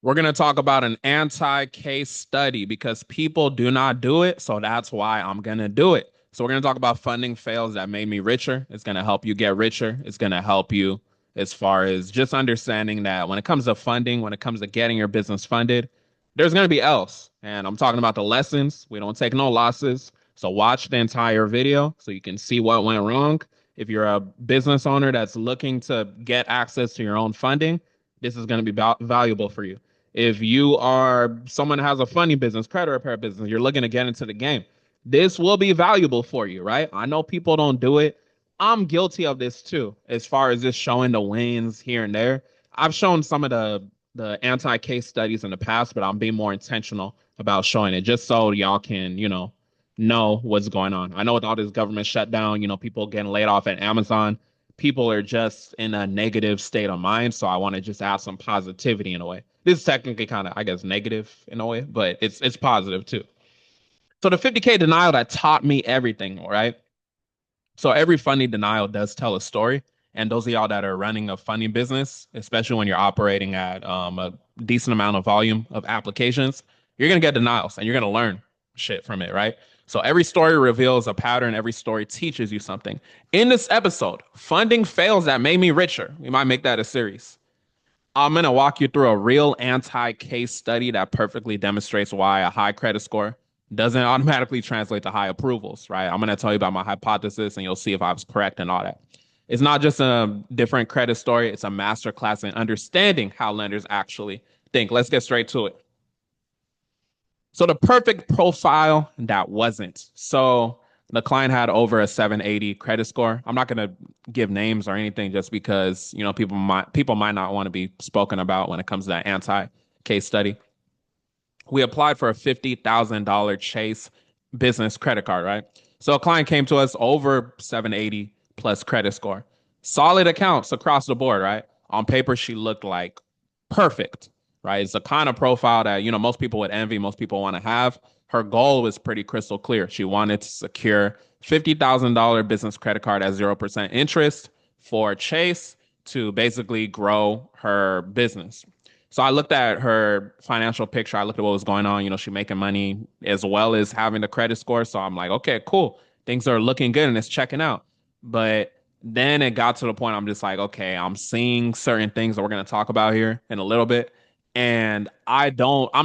We're going to talk about an anti-case study because people do not do it. So that's why I'm going to do it. So we're going to talk about funding fails that made me richer. It's going to help you get richer. It's going to help you as far as just understanding that when it comes to funding, when it comes to getting your business funded, there's going to be else. And I'm talking about the lessons. We don't take no losses. So watch the entire video so you can see what went wrong. If you're a business owner that's looking to get access to your own funding, this is going to be valuable for you. If you are someone that has a funny business, credit repair business, you're looking to get into the game, this will be valuable for you, right? I know people don't do it. I'm guilty of this too, as far as just showing the wins here and there. I've shown some of the anti-case studies in the past, but I'm being more intentional about showing it just so y'all can, know what's going on. I know with all this government shutdown, people getting laid off at Amazon, people are just in a negative state of mind. So I want to just add some positivity in a way. This is technically kind of, I guess, negative in a way, but it's positive too. So the 50K denial that taught me everything, right? So every funding denial does tell a story. And those of y'all that are running a funding business, especially when you're operating at a decent amount of volume of applications, you're gonna get denials and you're gonna learn shit from it, right? So every story reveals a pattern. Every story teaches you something. In this episode, funding fails that made me richer. We might make that a series. I'm going to walk you through a real anti case study that perfectly demonstrates why a high credit score doesn't automatically translate to high approvals, right? I'm going to tell you about my hypothesis and you'll see if I was correct and all that. It's not just a different credit story, it's a masterclass in understanding how lenders actually think. Let's get straight to it. So the perfect profile that wasn't. So the client had over a 780 credit score. I'm not going to give names or anything just because, people might not want to be spoken about when it comes to that anti case study. We applied for a $50,000 Chase business credit card, right? So a client came to us over 780 plus credit score. Solid accounts across the board, right? On paper, she looked like perfect, right? It's the kind of profile that, most people would envy, most people want to have. Her goal was pretty crystal clear. She wanted to secure $50,000 business credit card at 0% interest for Chase to basically grow her business. So I looked at her financial picture. I looked at what was going on. She making money as well as having the credit score. So I'm like, okay, cool. Things are looking good and it's checking out. But then it got to the point I'm just like, okay, I'm seeing certain things that we're going to talk about here in a little bit. And I'm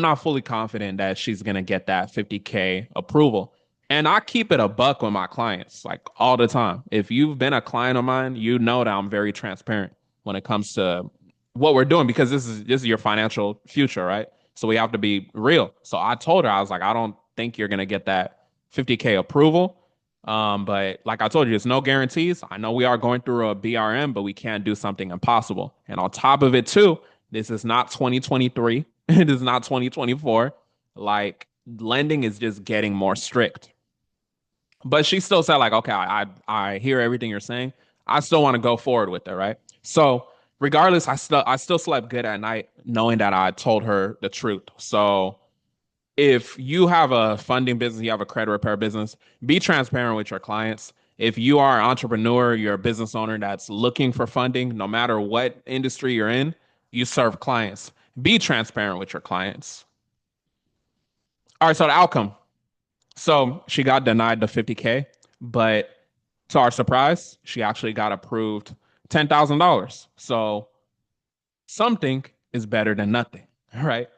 not fully confident that she's going to get that 50K approval. And I keep it a buck with my clients like all the time. If you've been a client of mine, you know that I'm very transparent when it comes to what we're doing because this is your financial future, right? So we have to be real. So I told her, I was like, I don't think you're gonna get that 50K approval. But like I told you, there's no guarantees. I know we are going through a BRM, but we can't do something impossible. And on top of it, too, this is not 2023. It is not 2024. Like lending is just getting more strict. But she still said, like, okay, I hear everything you're saying. I still want to go forward with it, right? So regardless, I still slept good at night knowing that I told her the truth. So if you have a funding business, you have a credit repair business, be transparent with your clients. If you are an entrepreneur, you're a business owner that's looking for funding, no matter what industry you're in, you serve clients. Be transparent with your clients. All right, so the outcome. So she got denied the 50K, but to our surprise, she actually got approved $10,000. So something is better than nothing, right?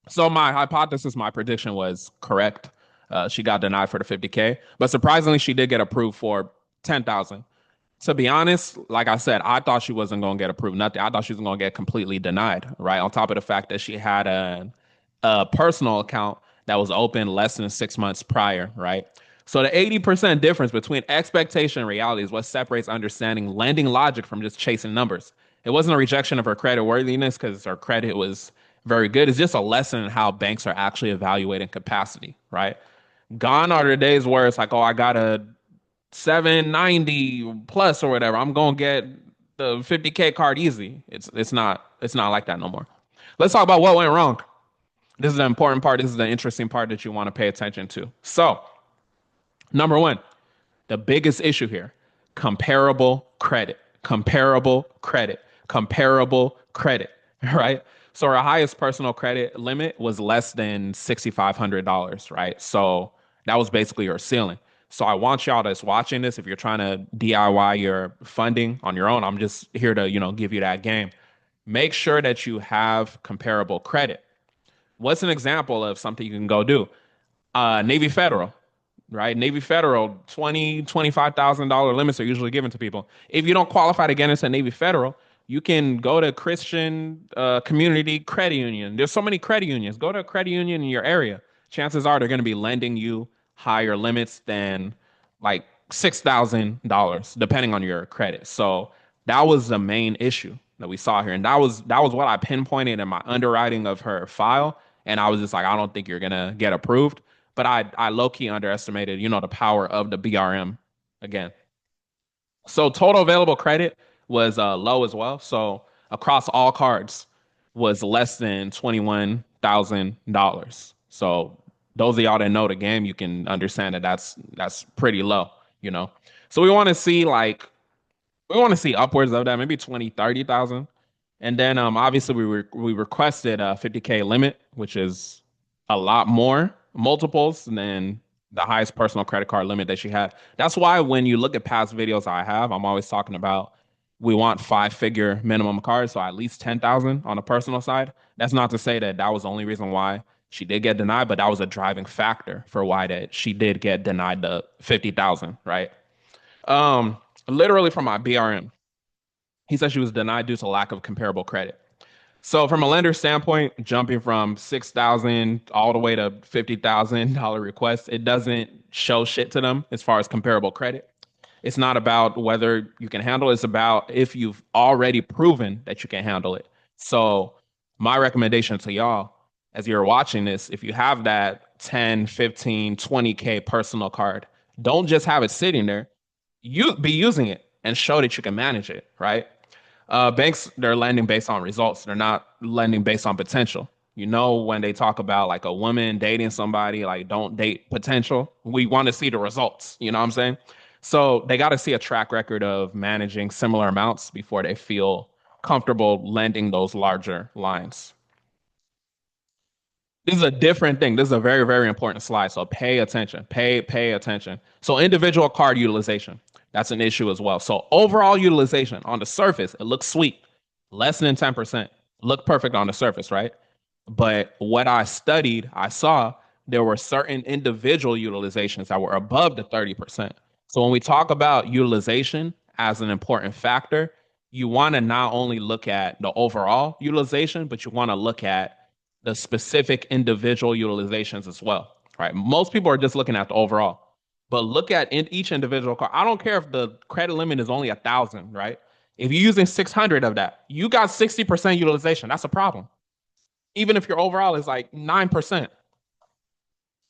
So my hypothesis, my prediction was correct. She got denied for the 50K, but surprisingly, she did get approved for 10,000. To be honest, like I said, I thought she wasn't going to get approved. Nothing. I thought she was going to get completely denied. Right. On top of the fact that she had a personal account that was open less than 6 months prior. Right. So the 80% difference between expectation and reality is what separates understanding lending logic from just chasing numbers. It wasn't a rejection of her credit worthiness because her credit was very good. It's just a lesson in how banks are actually evaluating capacity. Right. Gone are the days where it's like, oh, I got a 790 plus or whatever. I'm gonna get the 50K card easy. It's not like that no more. Let's talk about what went wrong. This is the important part. This is the interesting part that you want to pay attention to. So, number one, the biggest issue here, comparable credit, comparable credit, comparable credit, right? So our highest personal credit limit was less than $6,500, right? So that was basically our ceiling. So I want y'all that's watching this, if you're trying to DIY your funding on your own, I'm just here to, give you that game. Make sure that you have comparable credit. What's an example of something you can go do? Navy Federal, right? Navy Federal, 20, $25,000 limits are usually given to people. If you don't qualify to get into Navy Federal, you can go to Christian Community Credit Union. There's so many credit unions. Go to a credit union in your area. Chances are they're going to be lending you higher limits than like $6,000, depending on your credit. So that was the main issue that we saw here, and that was what I pinpointed in my underwriting of her file. And I was just like, I don't think you're gonna get approved. But I low key underestimated, the power of the BRM again. So total available credit was low as well. So across all cards was less than $21,000. So those of y'all that know the game, you can understand that that's pretty low, you know. So we want to see upwards of that, maybe 20, 30,000. And then obviously we requested a 50K limit, which is a lot more multiples than the highest personal credit card limit that she had. That's why when you look at past videos I have, I'm always talking about we want five-figure minimum cards, so at least 10,000 on the personal side. That's not to say that that was the only reason why she did get denied, but that was a driving factor for why that she did get denied the 50,000, right? Um, Literally from my BRM, he said she was denied due to lack of comparable credit. So from a lender standpoint, jumping from 6,000 all the way to $50,000 request, it doesn't show shit to them as far as comparable credit. It's not about whether you can handle it, it's about if you've already proven that you can handle it. So my recommendation to y'all as you're watching this, if you have that 10, 15, 20K personal card, don't just have it sitting there. You be using it and show that you can manage it, right? Banks, they're lending based on results. They're not lending based on potential. When they talk about like a woman dating somebody, like don't date potential. We want to see the results. You know what I'm saying? So they got to see a track record of managing similar amounts before they feel comfortable lending those larger lines. This is a different thing. This is a very, very important slide. So pay attention. Pay attention. So individual card utilization. That's an issue as well. So overall utilization on the surface, it looks sweet. Less than 10%. Look perfect on the surface, right? But what I studied, I saw there were certain individual utilizations that were above the 30%. So when we talk about utilization as an important factor, you want to not only look at the overall utilization, but you want to look at the specific individual utilizations as well, right? Most people are just looking at the overall, but look at each individual card. I don't care if the credit limit is only 1,000, right? If you're using 600 of that, you got 60% utilization. That's a problem. Even if your overall is like 9%.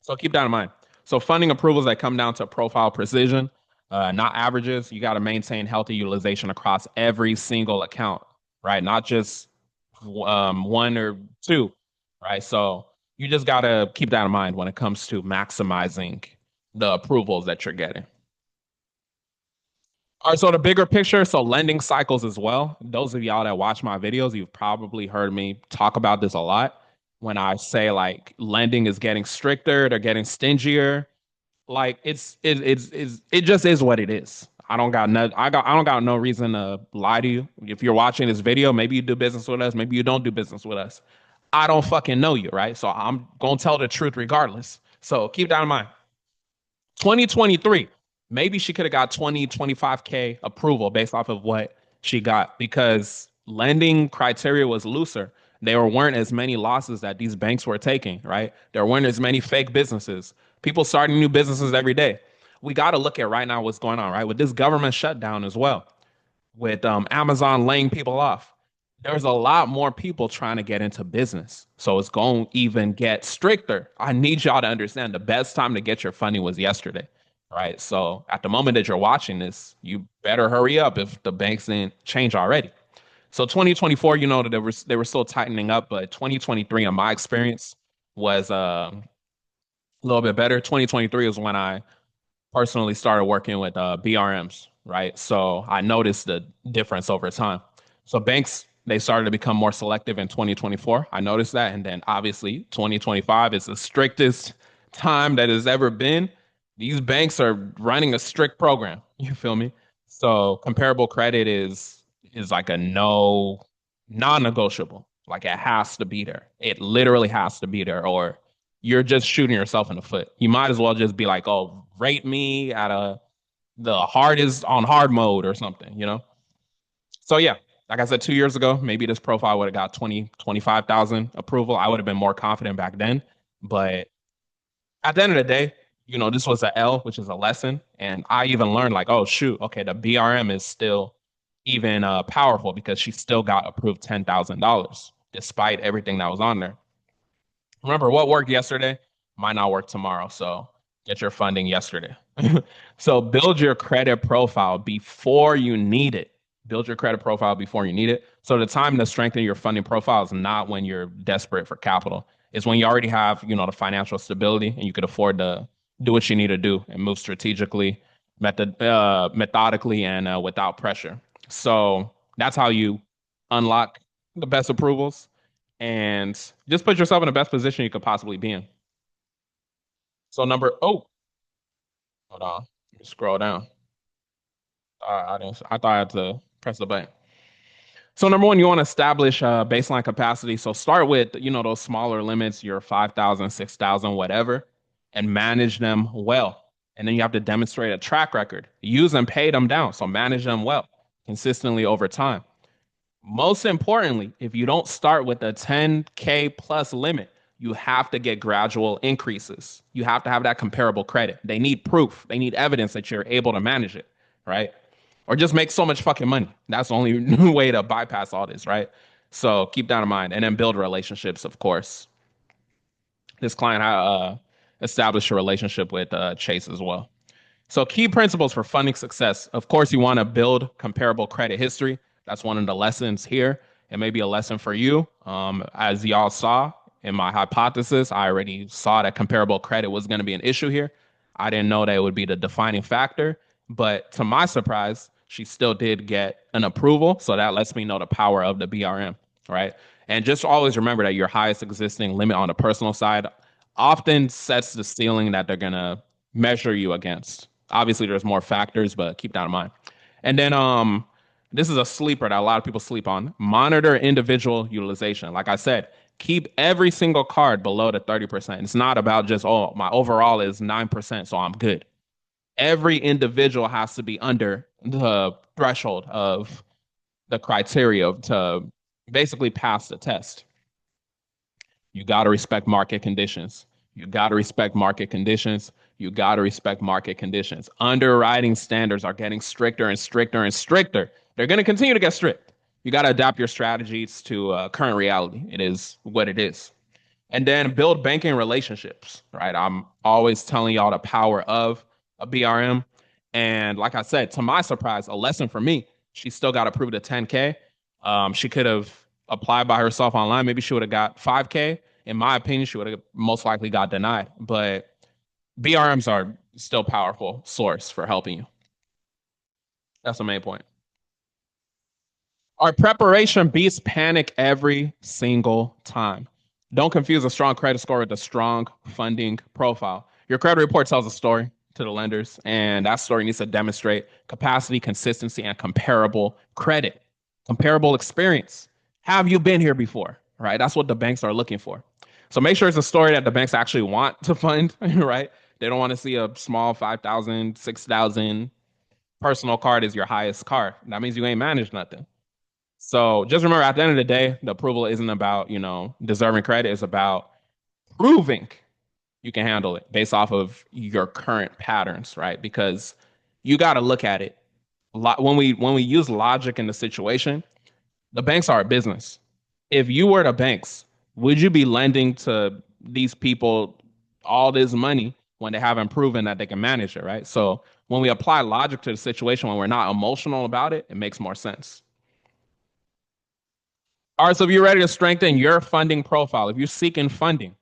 So keep that in mind. So funding approvals that come down to profile precision, not averages. You got to maintain healthy utilization across every single account, right? Not just one or two, right? So you just got to keep that in mind when it comes to maximizing the approvals that you're getting. All right, so the bigger picture, so lending cycles as well. Those of y'all that watch my videos, you've probably heard me talk about this a lot. When I say like lending is getting stricter, they're getting stingier. Like it just is what it is. I don't got no reason to lie to you. If you're watching this video, maybe you do business with us, maybe you don't do business with us. I don't fucking know you, right? So I'm gonna tell the truth regardless. So keep that in mind. 2023, maybe she could have got 20, 25K approval based off of what she got because lending criteria was looser. There weren't as many losses that these banks were taking, right? There weren't as many fake businesses. People starting new businesses every day. We got to look at right now what's going on, right? With this government shutdown as well, with Amazon laying people off. There's a lot more people trying to get into business. So it's going to even get stricter. I need y'all to understand the best time to get your funding was yesterday, right? So at the moment that you're watching this, you better hurry up if the banks didn't change already. So 2024, that they were still tightening up, but 2023, in my experience, was a little bit better. 2023 is when I personally started working with BRMs, right? So I noticed the difference over time. So banks They started to become more selective in 2024. I noticed that. And then obviously 2025 is the strictest time that has ever been. These banks are running a strict program. You feel me? So comparable credit is like a no, non-negotiable. Like it has to be there. It literally has to be there, or you're just shooting yourself in the foot. You might as well just be like, oh, rate me at the hardest on hard mode or something, you know? So yeah, like I said, 2 years ago, maybe this profile would have got 20, 25,000 approval. I would have been more confident back then. But at the end of the day, this was a L, which is a lesson. And I even learned like, oh shoot, okay, the BRM is still even powerful because she still got approved $10,000 despite everything that was on there. Remember, what worked yesterday might not work tomorrow. So get your funding yesterday. So build your credit profile before you need it. Build your credit profile before you need it. So the time to strengthen your funding profile is not when you're desperate for capital. It's when you already have, the financial stability and you could afford to do what you need to do and move strategically, methodically, and without pressure. So that's how you unlock the best approvals and just put yourself in the best position you could possibly be in. So hold on, let me scroll down. I didn't. I thought I had to press the button. So number one, you want to establish a baseline capacity. So start with those smaller limits, your 5,000, 6,000, whatever, and manage them well. And then you have to demonstrate a track record. Use and pay them down. So manage them well, consistently over time. Most importantly, if you don't start with a 10K plus limit, you have to get gradual increases. You have to have that comparable credit. They need proof. They need evidence that you're able to manage it, right? Or just make so much fucking money. That's the only way to bypass all this, right? So keep that in mind, and then build relationships. Of course, this client established a relationship with Chase as well. So key principles for funding success. Of course, you want to build comparable credit history. That's one of the lessons here. It may be a lesson for you. As y'all saw in my hypothesis, I already saw that comparable credit was going to be an issue here. I didn't know that it would be the defining factor, but to my surprise, she still did get an approval. So that lets me know the power of the BRM, right? And just always remember that your highest existing limit on the personal side often sets the ceiling that they're going to measure you against. Obviously, there's more factors, but keep that in mind. And then this is a sleeper that a lot of people sleep on. Monitor individual utilization. Like I said, keep every single card below the 30%. It's not about just, oh, my overall is 9%, so I'm good. Every individual has to be under the threshold of the criteria to basically pass the test. You got to respect market conditions. You got to respect market conditions. You got to respect market conditions. Underwriting standards are getting stricter and stricter and stricter. They're going to continue to get strict. You got to adapt your strategies to current reality. It is what it is. And then build banking relationships, right? I'm always telling y'all the power of a BRM. And like I said, to my surprise, a lesson for me, she still got approved at 10K. She could have applied by herself online. Maybe she would have got 5K. In my opinion, she would have most likely got denied. But BRMs are still powerful source for helping you. That's the main point. Our preparation beats panic every single time. Don't confuse a strong credit score with a strong funding profile. Your credit report tells a story to the lenders, and that story needs to demonstrate capacity, consistency, and comparable credit, comparable experience. Have you been here before? Right? That's what the banks are looking for. So make sure it's a story that the banks actually want to fund, right? They don't want to see a small 5,000, 6,000 personal card is your highest card. That means you ain't managed nothing. So just remember, at the end of the day, the approval isn't about, deserving credit. It's about proving you can handle it based off of your current patterns, right? Because you got to look at it. When we use logic in the situation, the banks are a business. If you were the banks, would you be lending to these people all this money when they haven't proven that they can manage it, right? So when we apply logic to the situation, when we're not emotional about it, it makes more sense. All right, so if you're ready to strengthen your funding profile, if you're seeking funding,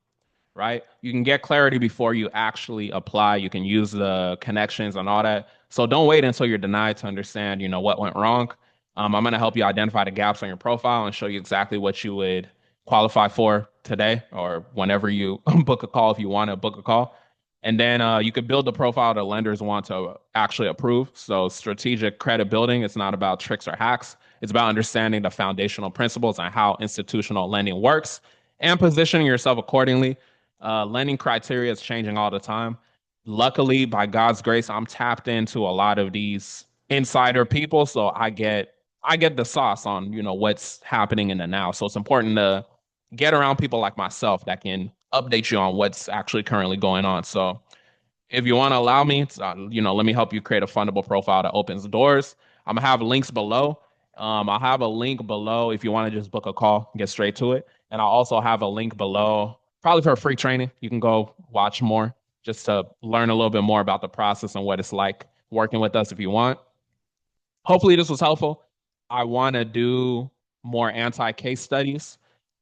right, you can get clarity before you actually apply. You can use the connections and all that. So don't wait until you're denied to understand, what went wrong. I'm going to help you identify the gaps on your profile and show you exactly what you would qualify for today or whenever you book a call if you want to book a call. And then you could build the profile that lenders want to actually approve. So strategic credit building, it's not about tricks or hacks. It's about understanding the foundational principles and how institutional lending works and positioning yourself accordingly. Lending criteria is changing all the time. Luckily, by God's grace, I'm tapped into a lot of these insider people, so I get the sauce on what's happening in the now. So it's important to get around people like myself that can update you on what's actually currently going on. So if you want to allow me, let me help you create a fundable profile that opens doors. I'm gonna have links below. I'll have a link below if you want to just book a call, get straight to it. And I'll also have a link below, probably for free training. You can go watch more just to learn a little bit more about the process and what it's like working with us if you want. Hopefully, this was helpful. I want to do more anti-case studies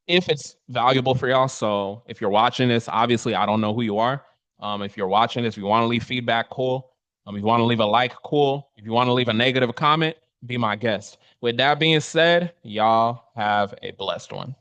if it's valuable for y'all. So if you're watching this, obviously I don't know who you are. If you're watching this, if you want to leave feedback, cool. If you want to leave a like, cool. If you want to leave a negative comment, be my guest. With that being said, y'all have a blessed one.